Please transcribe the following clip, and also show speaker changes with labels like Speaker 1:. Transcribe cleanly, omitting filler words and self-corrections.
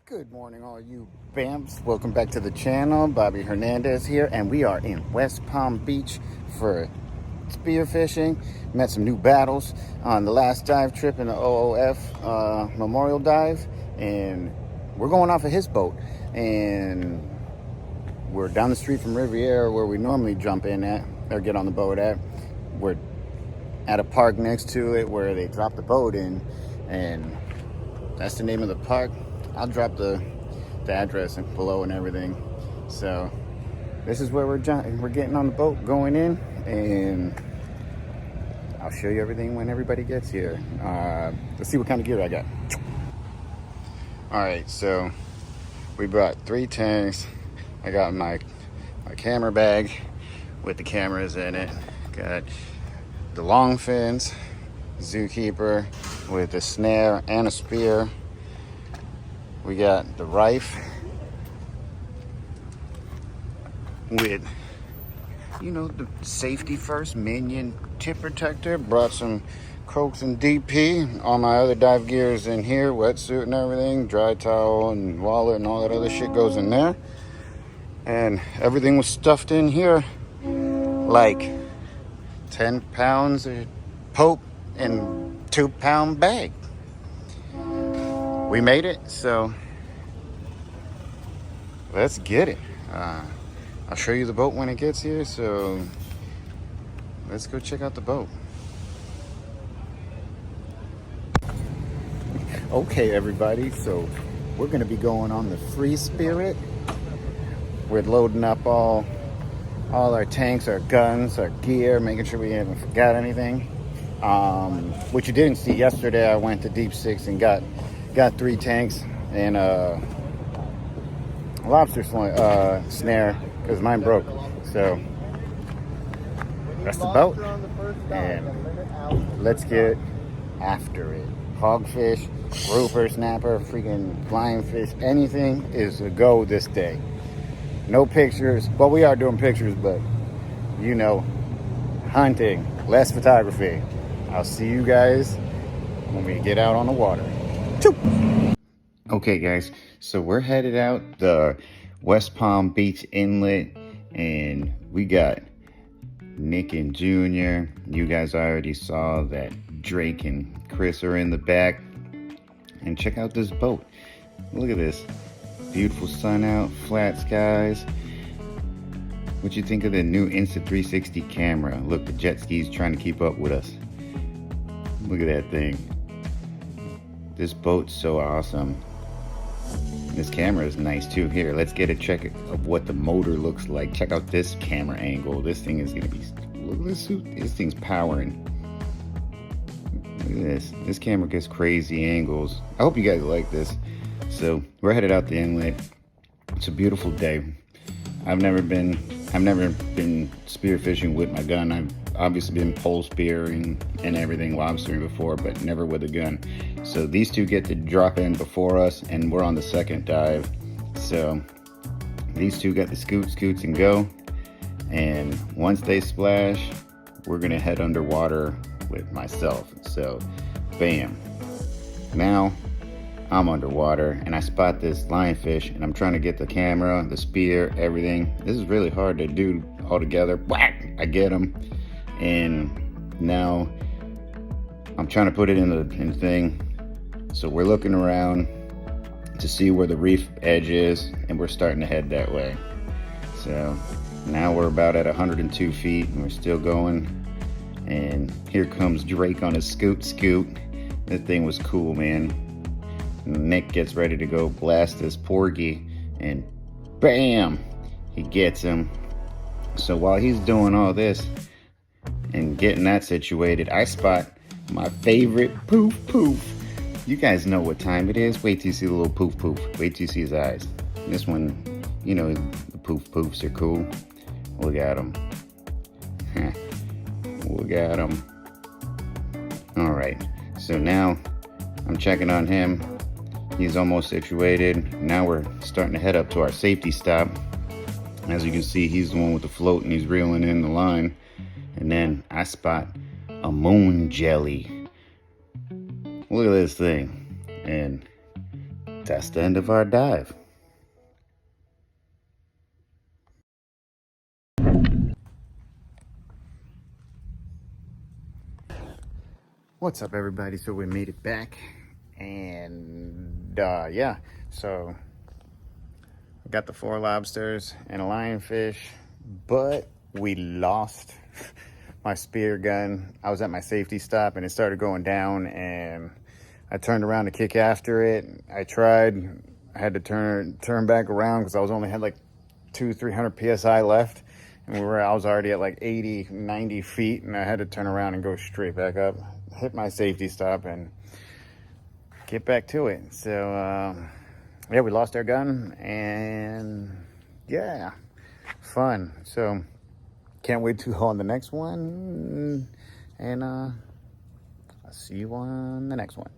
Speaker 1: Good morning, all you BAMFs. Welcome back to the channel. Bobby Hernandez here, and we are in West Palm Beach for spearfishing. Met some new battles on the last dive trip in the OOF Memorial Dive, and we're going off of his boat. And we're down the street from Riviera, where we normally jump in at or get on the boat at. We're at a park next to it where they drop the boat in, and that's the name of the park. I'll drop the address below and everything. So this is where we're getting on the boat, going in, and I'll show you everything when everybody gets here. Let's see what kind of gear I got. All right, so we brought 3 tanks. I got my camera bag with the cameras in it. Got the long fins, zookeeper with a snare and a spear. We got the rife with, the safety first minion tip protector. Brought some Cokes and DP. All my other dive gear is in here, wetsuit and everything, dry towel and wallet and all that other shit goes in there. And everything was stuffed in here, like 10 pounds of Pope and 2-pound bag. We made it, so let's get it. I'll show you the boat when it gets here, so let's go check out the boat. Okay, everybody, so we're gonna be going on the Free Spirit. We're loading up all our tanks, our guns, our gear, making sure we haven't forgot anything. What you didn't see yesterday, I went to Deep Six and got 3 tanks and a lobster snare because mine broke. So that's the boat, and let's get after it. Hogfish, grouper, snapper, freaking lionfish, anything is a go this day. No pictures. Well, we are doing pictures, but hunting, less photography. I'll see you guys when we get out on the water. Okay, guys, so we're headed out the West Palm Beach Inlet, and we got Nick and Junior. You guys already saw that Drake and Chris are in the back. And check out this boat. Look at this. Beautiful sun out, flat skies. What you think of the new Insta360 camera? Look, the jet ski's trying to keep up with us. Look at that thing. This boat's so awesome. This camera is nice too. Here, let's get a check of what the motor looks like. Check out this camera angle. This thing is gonna be, look at this, this thing's powering. Look at this. This camera gets crazy angles. I hope you guys like this. So we're headed out the inlet. It's a beautiful day. I've never been spearfishing with my gun. I've obviously been pole spearing and everything, lobstering before, but never with a gun. So these two get to drop in before us, and we're on the second dive. So these two got the scoots and go. And once they splash, we're gonna head underwater with myself. So bam. Now I'm underwater and I spot this lionfish, and I'm trying to get the camera, the spear, everything. This is really hard to do all together. Whack! I get him. And now I'm trying to put it in the thing. So we're looking around to see where the reef edge is, and we're starting to head that way. So now we're about at 102 feet and we're still going. And here comes Drake on his scoot. That thing was cool, man. Nick gets ready to go blast this porgy, and bam, he gets him. So while he's doing all this and getting that situated, I spot my favorite poof. You guys know what time it is. Wait till you see the little poof. Wait till you see his eyes. This one, the poofs are cool. Look at him. Look at him. All right, so now I'm checking on him. He's almost situated. Now we're starting to head up to our safety stop. As you can see, he's the one with the float, and he's reeling in the line. And then I spot a moon jelly. Look at this thing. And that's the end of our dive. What's up, everybody? So we made it back, and yeah, so I got the 4 lobsters and a lionfish, but we lost my spear gun. I was at my safety stop and it started going down, and I turned around to kick after it. I had to turn back around because I had like 200-300 psi left, and I was already at like 80-90 feet, and I had to turn around and go straight back up, hit my safety stop, and get back to it. So yeah, we lost our gun, and yeah, fun. So can't wait to go on the next one, and I'll see you on the next one.